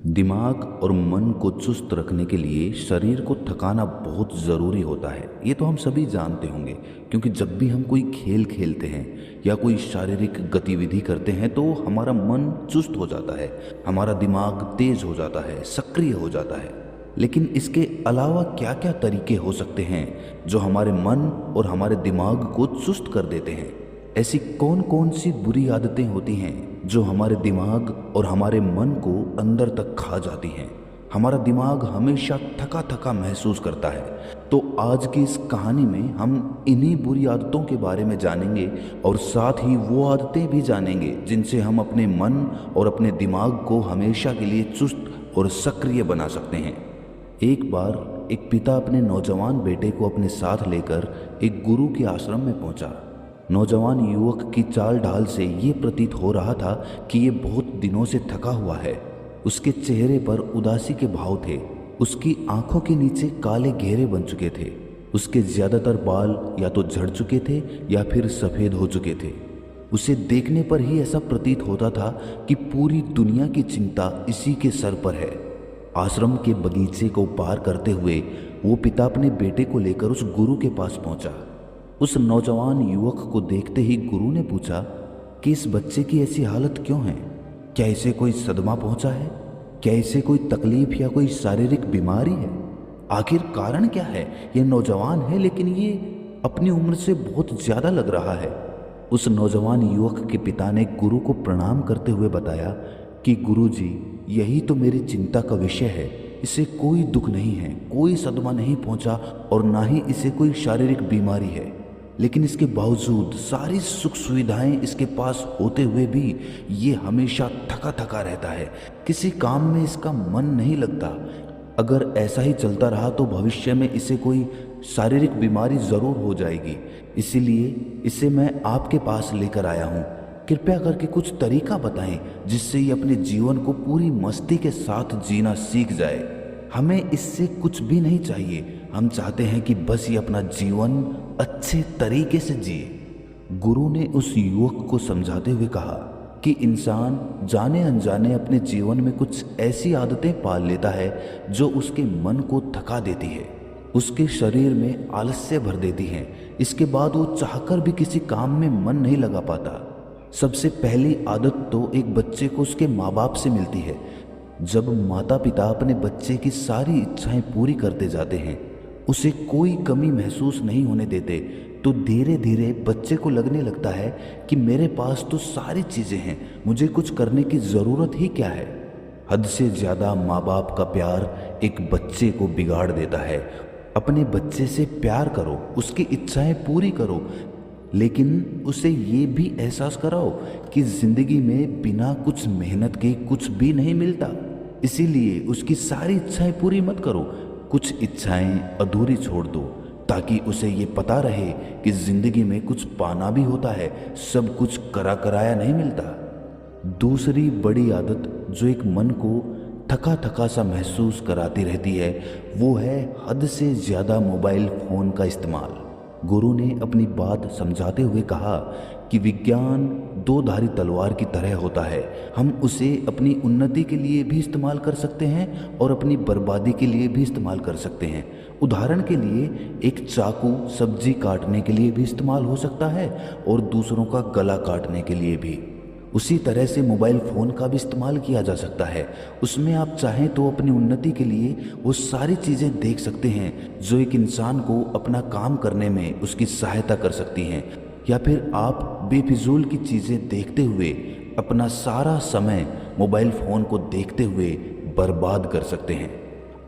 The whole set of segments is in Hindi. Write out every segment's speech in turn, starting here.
दिमाग और मन को चुस्त रखने के लिए शरीर को थकाना बहुत ज़रूरी होता है। ये तो हम सभी जानते होंगे, क्योंकि जब भी हम कोई खेल खेलते हैं या कोई शारीरिक गतिविधि करते हैं तो हमारा मन चुस्त हो जाता है, हमारा दिमाग तेज हो जाता है, सक्रिय हो जाता है। लेकिन इसके अलावा क्या क्या तरीके हो सकते हैं जो हमारे मन और हमारे दिमाग को चुस्त कर देते हैं? ऐसी कौन कौन सी बुरी आदतें होती हैं जो हमारे दिमाग और हमारे मन को अंदर तक खा जाती हैं? हमारा दिमाग हमेशा थका थका महसूस करता है। तो आज की इस कहानी में हम इन्हीं बुरी आदतों के बारे में जानेंगे और साथ ही वो आदतें भी जानेंगे जिनसे हम अपने मन और अपने दिमाग को हमेशा के लिए चुस्त और सक्रिय बना सकते हैं। एक बार एक पिता अपने नौजवान बेटे को अपने साथ लेकर एक गुरु के आश्रम में पहुंचा। नौजवान युवक की चाल ढाल से ये प्रतीत हो रहा था कि ये बहुत दिनों से थका हुआ है। उसके चेहरे पर उदासी के भाव थे, उसकी आंखों के नीचे काले घेरे बन चुके थे, उसके ज्यादातर बाल या तो झड़ चुके थे या फिर सफेद हो चुके थे। उसे देखने पर ही ऐसा प्रतीत होता था कि पूरी दुनिया की चिंता इसी के सर पर है। आश्रम के बगीचे को पार करते हुए वो पिता अपने बेटे को लेकर उस गुरु के पास पहुंचा। उस नौजवान युवक को देखते ही गुरु ने पूछा कि इस बच्चे की ऐसी हालत क्यों है? क्या इसे कोई सदमा पहुंचा है? क्या इसे कोई तकलीफ या कोई शारीरिक बीमारी है? आखिर कारण क्या है? यह नौजवान है लेकिन ये अपनी उम्र से बहुत ज्यादा लग रहा है। उस नौजवान युवक के पिता ने गुरु को प्रणाम करते हुए बताया कि गुरु जी, यही तो मेरी चिंता का विषय है। इसे कोई दुख नहीं है, कोई सदमा नहीं पहुंचा और ना ही इसे कोई शारीरिक बीमारी है, लेकिन इसके बावजूद सारी सुख सुविधाएं इसके पास होते हुए भी ये हमेशा थका थका रहता है। किसी काम में इसका मन नहीं लगता। अगर ऐसा ही चलता रहा तो भविष्य में इसे कोई शारीरिक बीमारी ज़रूर हो जाएगी। इसीलिए इसे मैं आपके पास लेकर आया हूँ। कृपया करके कुछ तरीका बताएं जिससे ये अपने जीवन को पूरी मस्ती के साथ जीना सीख जाए। हमें इससे कुछ भी नहीं चाहिए, हम चाहते हैं कि बस ये अपना जीवन अच्छे तरीके से जिए। गुरु ने उस युवक को समझाते हुए कहा कि इंसान जाने अनजाने अपने जीवन में कुछ ऐसी आदतें पाल लेता है जो उसके मन को थका देती है, उसके शरीर में आलस्य भर देती हैं। इसके बाद वो चाहकर भी किसी काम में मन नहीं लगा पाता। सबसे पहली आदत तो एक बच्चे को उसके माँ बाप से मिलती है। जब माता पिता अपने बच्चे की सारी इच्छाएं पूरी करते जाते हैं, उसे कोई कमी महसूस नहीं होने देते, तो धीरे धीरे बच्चे को लगने लगता है कि मेरे पास तो सारी चीज़ें हैं, मुझे कुछ करने की ज़रूरत ही क्या है। हद से ज़्यादा माँ बाप का प्यार एक बच्चे को बिगाड़ देता है। अपने बच्चे से प्यार करो, उसकी इच्छाएं पूरी करो, लेकिन उसे ये भी एहसास कराओ कि ज़िंदगी में बिना कुछ मेहनत के कुछ भी नहीं मिलता। इसीलिए उसकी सारी इच्छाएं पूरी मत करो, कुछ इच्छाएं अधूरी छोड़ दो, ताकि उसे ये पता रहे कि ज़िंदगी में कुछ पाना भी होता है, सब कुछ करा कराया नहीं मिलता। दूसरी बड़ी आदत जो एक मन को थका थका सा महसूस कराती रहती है, वो है हद से ज़्यादा मोबाइल फ़ोन का इस्तेमाल। गुरु ने अपनी बात समझाते हुए कहा कि विज्ञान दो धारी तलवार की तरह होता है। हम उसे अपनी उन्नति के लिए भी इस्तेमाल कर सकते हैं और अपनी बर्बादी के लिए भी इस्तेमाल कर सकते हैं। उदाहरण के लिए एक चाकू सब्जी काटने के लिए भी इस्तेमाल हो सकता है और दूसरों का गला काटने के लिए भी। उसी तरह से मोबाइल फ़ोन का भी इस्तेमाल किया जा सकता है। उसमें आप चाहें तो अपनी उन्नति के लिए वो सारी चीज़ें देख सकते हैं जो एक इंसान को अपना काम करने में उसकी सहायता कर सकती हैं, या फिर आप बेफिजूल की चीज़ें देखते हुए अपना सारा समय मोबाइल फ़ोन को देखते हुए बर्बाद कर सकते हैं।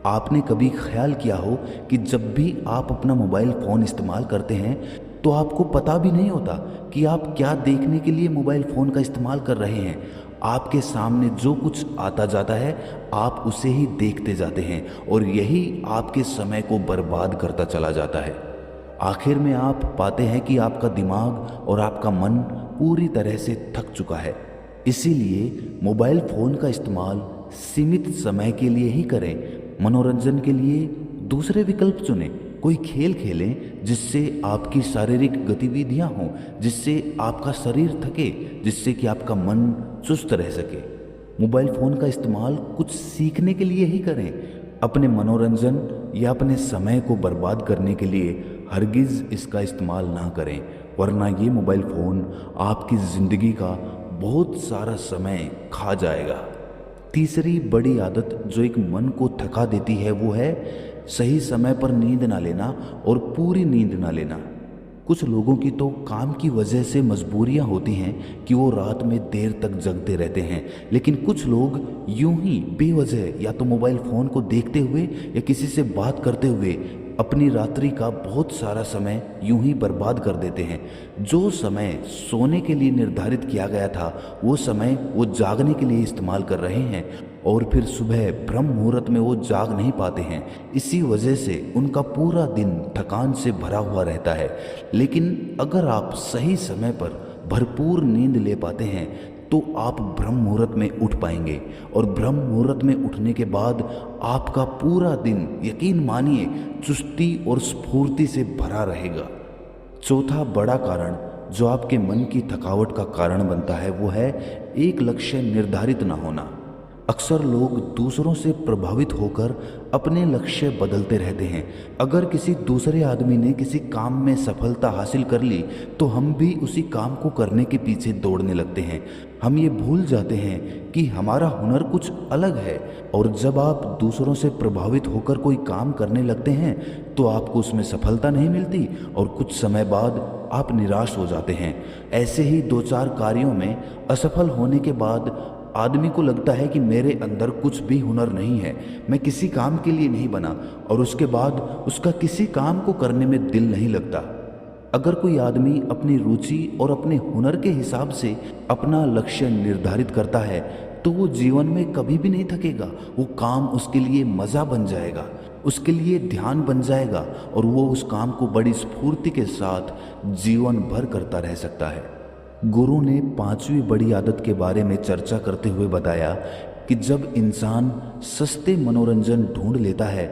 आपने कभी ख्याल किया हो कि जब भी आप अपना मोबाइल फ़ोन इस्तेमाल करते हैं तो आपको पता भी नहीं होता कि आप क्या देखने के लिए मोबाइल फ़ोन का इस्तेमाल कर रहे हैं। आपके सामने जो कुछ आता जाता है आप उसे ही देखते जाते हैं और यही आपके समय को बर्बाद करता चला जाता है। आखिर में आप पाते हैं कि आपका दिमाग और आपका मन पूरी तरह से थक चुका है। इसीलिए मोबाइल फ़ोन का इस्तेमाल सीमित समय के लिए ही करें। मनोरंजन के लिए दूसरे विकल्प चुनें। कोई खेल खेलें जिससे आपकी शारीरिक गतिविधियां हों, जिससे आपका शरीर थके, जिससे कि आपका मन चुस्त रह सके। मोबाइल फ़ोन का इस्तेमाल कुछ सीखने के लिए ही करें, अपने मनोरंजन या अपने समय को बर्बाद करने के लिए हरगिज़ इसका इस्तेमाल ना करें, वरना ये मोबाइल फ़ोन आपकी ज़िंदगी का बहुत सारा समय खा जाएगा। तीसरी बड़ी आदत जो एक मन को थका देती है वो है सही समय पर नींद ना लेना और पूरी नींद ना लेना। कुछ लोगों की तो काम की वजह से मजबूरियां होती हैं कि वो रात में देर तक जगते रहते हैं, लेकिन कुछ लोग यूं ही बेवजह या तो मोबाइल फ़ोन को देखते हुए या किसी से बात करते हुए अपनी रात्रि का बहुत सारा समय यूं ही बर्बाद कर देते हैं। जो समय सोने के लिए निर्धारित किया गया था वो समय वो जागने के लिए इस्तेमाल कर रहे हैं और फिर सुबह ब्रह्म मुहूर्त में वो जाग नहीं पाते हैं। इसी वजह से उनका पूरा दिन थकान से भरा हुआ रहता है। लेकिन अगर आप सही समय पर भरपूर नींद ले पाते हैं तो आप ब्रह्म मुहूर्त में उठ पाएंगे और ब्रह्म मुहूर्त में उठने के बाद आपका पूरा दिन यकीन मानिए चुस्ती और स्फूर्ति से भरा रहेगा। चौथा बड़ा कारण जो आपके मन की थकावट का कारण बनता है वो है एक लक्ष्य निर्धारित ना होना। अक्सर लोग दूसरों से प्रभावित होकर अपने लक्ष्य बदलते रहते हैं। अगर किसी दूसरे आदमी ने किसी काम में सफलता हासिल कर ली तो हम भी उसी काम को करने के पीछे दौड़ने लगते हैं। हम ये भूल जाते हैं कि हमारा हुनर कुछ अलग है और जब आप दूसरों से प्रभावित होकर कोई काम करने लगते हैं तो आपको उसमें सफलता नहीं मिलती और कुछ समय बाद आप निराश हो जाते हैं। ऐसे ही दो चार कार्यों में असफल होने के बाद आदमी को लगता है कि मेरे अंदर कुछ भी हुनर नहीं है, मैं किसी काम के लिए नहीं बना, और उसके बाद उसका किसी काम को करने में दिल नहीं लगता। अगर कोई आदमी अपनी रुचि और अपने हुनर के हिसाब से अपना लक्ष्य निर्धारित करता है तो वो जीवन में कभी भी नहीं थकेगा। वो काम उसके लिए मज़ा बन जाएगा, उसके लिए ध्यान बन जाएगा और वो उस काम को बड़ी स्फूर्ति के साथ जीवन भर करता रह सकता है। गुरु ने पांचवी बड़ी आदत के बारे में चर्चा करते हुए बताया कि जब इंसान सस्ते मनोरंजन ढूंढ लेता है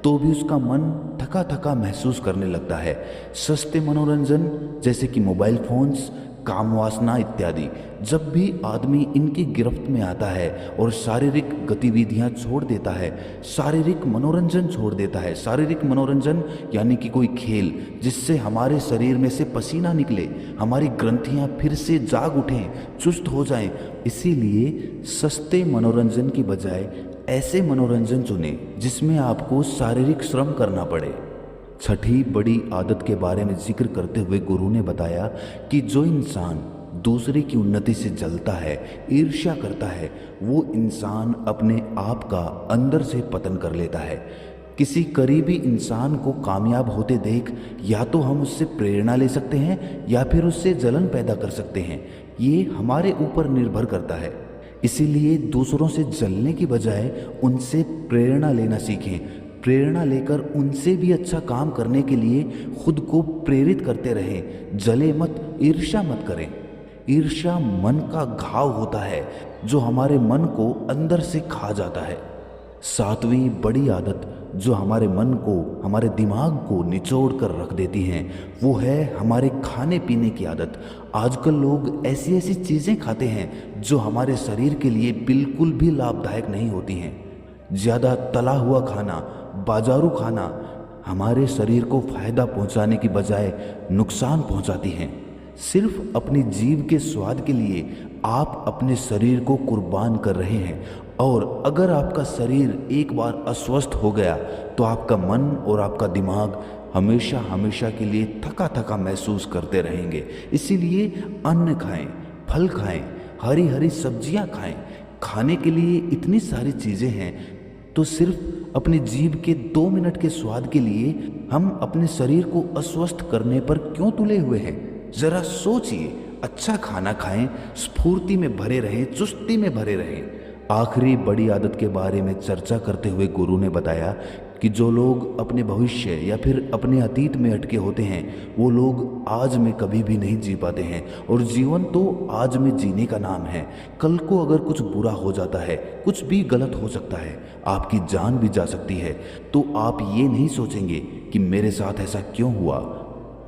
तो भी उसका मन थका थका महसूस करने लगता है। सस्ते मनोरंजन जैसे कि मोबाइल फोन्स, काम वासना इत्यादि, जब भी आदमी इनकी गिरफ्त में आता है और शारीरिक गतिविधियां छोड़ देता है, शारीरिक मनोरंजन छोड़ देता है, शारीरिक मनोरंजन यानी कि कोई खेल जिससे हमारे शरीर में से पसीना निकले, हमारी ग्रंथियां फिर से जाग उठें, चुस्त हो जाएं, इसीलिए सस्ते मनोरंजन की बजाय ऐसे मनोरंजन चुने जिसमें आपको शारीरिक श्रम करना पड़े। छठी बड़ी आदत के बारे में जिक्र करते हुए गुरु ने बताया कि जो इंसान दूसरे की उन्नति से जलता है, ईर्ष्या करता है, वो इंसान अपने आप का अंदर से पतन कर लेता है। किसी करीबी इंसान को कामयाब होते देख या तो हम उससे प्रेरणा ले सकते हैं या फिर उससे जलन पैदा कर सकते हैं। ये हमारे ऊपर निर्भर करता है। इसीलिए दूसरों से जलने की बजाय उनसे प्रेरणा लेना सीखें। प्रेरणा लेकर उनसे भी अच्छा काम करने के लिए खुद को प्रेरित करते रहें। जले मत, ईर्ष्या मत करें। ईर्ष्या मन का घाव होता है जो हमारे मन को अंदर से खा जाता है। सातवीं बड़ी आदत जो हमारे मन को, हमारे दिमाग को निचोड़ कर रख देती हैं वो है हमारे खाने पीने की आदत। आजकल लोग ऐसी ऐसी चीज़ें खाते हैं जो हमारे शरीर के लिए बिल्कुल भी लाभदायक नहीं होती हैं। ज़्यादा तला हुआ खाना, बाजारू खाना हमारे शरीर को फायदा पहुंचाने की बजाय नुकसान पहुंचाती हैं। सिर्फ अपनी जीभ के स्वाद के लिए आप अपने शरीर को कुर्बान कर रहे हैं और अगर आपका शरीर एक बार अस्वस्थ हो गया तो आपका मन और आपका दिमाग हमेशा हमेशा के लिए थका थका महसूस करते रहेंगे। इसीलिए अन्न खाएं, फल खाएं, हरी हरी सब्जियां खाएं। खाने के लिए इतनी सारी चीज़ें हैं तो सिर्फ अपनी जीभ के 2 मिनट के स्वाद के लिए हम अपने शरीर को अस्वस्थ करने पर क्यों तुले हुए हैं? जरा सोचिए। अच्छा खाना खाएं, स्फूर्ति में भरे रहें, चुस्ती में भरे रहें। आखिरी बड़ी आदत के बारे में चर्चा करते हुए गुरु ने बताया कि जो लोग अपने भविष्य या फिर अपने अतीत में अटके होते हैं वो लोग आज में कभी भी नहीं जी पाते हैं और जीवन तो आज में जीने का नाम है। कल को अगर कुछ बुरा हो जाता है, कुछ भी गलत हो सकता है, आपकी जान भी जा सकती है, तो आप ये नहीं सोचेंगे कि मेरे साथ ऐसा क्यों हुआ।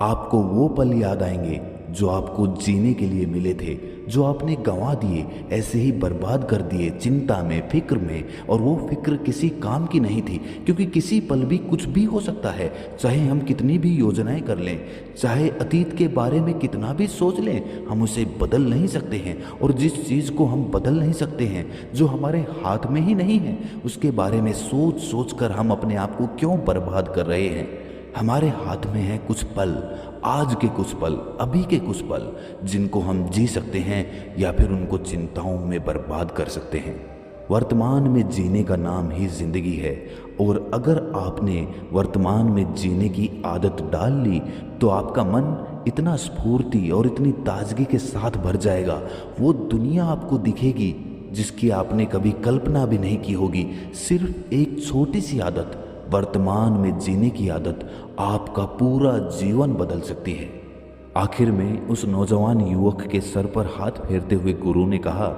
आपको वो पल याद आएंगे जो आपको जीने के लिए मिले थे, जो आपने गंवा दिए, ऐसे ही बर्बाद कर दिए चिंता में, फिक्र में। और वो फिक्र किसी काम की नहीं थी, क्योंकि किसी पल भी कुछ भी हो सकता है। चाहे हम कितनी भी योजनाएं कर लें, चाहे अतीत के बारे में कितना भी सोच लें, हम उसे बदल नहीं सकते हैं। और जिस चीज़ को हम बदल नहीं सकते हैं, जो हमारे हाथ में ही नहीं है, उसके बारे में सोच सोच कर हम अपने आप को क्यों बर्बाद कर रहे हैं। हमारे हाथ में है कुछ पल, आज के कुछ पल, अभी के कुछ पल, जिनको हम जी सकते हैं या फिर उनको चिंताओं में बर्बाद कर सकते हैं। वर्तमान में जीने का नाम ही जिंदगी है। और अगर आपने वर्तमान में जीने की आदत डाल ली तो आपका मन इतना स्फूर्ति और इतनी ताजगी के साथ भर जाएगा, वो दुनिया आपको दिखेगी जिसकी आपने कभी कल्पना भी नहीं की होगी। सिर्फ एक छोटी सी आदत, वर्तमान में जीने की आदत, आपका पूरा जीवन बदल सकती है। आखिर में उस नौजवान युवक के सर पर हाथ फेरते हुए गुरु ने कहा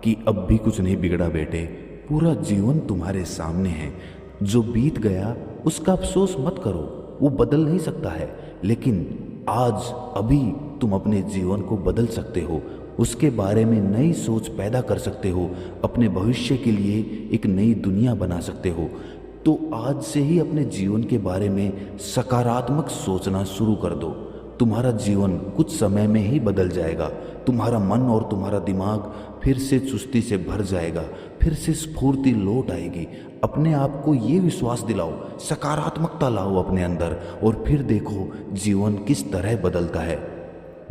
कि अब भी कुछ नहीं बिगड़ा बेटे, पूरा जीवन तुम्हारे सामने है। जो बीत गया उसका अफसोस मत करो, वो बदल नहीं सकता है, लेकिन आज अभी तुम अपने जीवन को बदल सकते हो, उसके बारे में नई सोच पैदा कर सकते हो, अपने भविष्य के लिए एक नई दुनिया बना सकते हो। तो आज से ही अपने जीवन के बारे में सकारात्मक सोचना शुरू कर दो। तुम्हारा जीवन कुछ समय में ही बदल जाएगा। तुम्हारा मन और तुम्हारा दिमाग फिर से चुस्ती से भर जाएगा, फिर से स्फूर्ति लौट आएगी। अपने आप को ये विश्वास दिलाओ, सकारात्मकता लाओ अपने अंदर, और फिर देखो जीवन किस तरह बदलता है।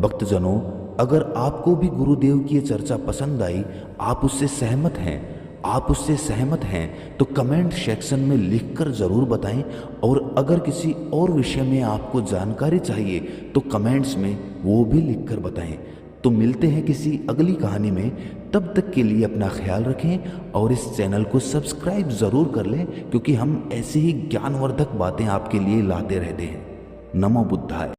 भक्तजनों, अगर आपको भी गुरुदेव की ये चर्चा पसंद आई, आप उससे सहमत हैं तो कमेंट सेक्शन में लिखकर ज़रूर बताएं। और अगर किसी और विषय में आपको जानकारी चाहिए तो कमेंट्स में वो भी लिखकर बताएं। तो मिलते हैं किसी अगली कहानी में, तब तक के लिए अपना ख्याल रखें और इस चैनल को सब्सक्राइब ज़रूर कर लें, क्योंकि हम ऐसी ही ज्ञानवर्धक बातें आपके लिए लाते रहते हैं। नमो बुद्धाय।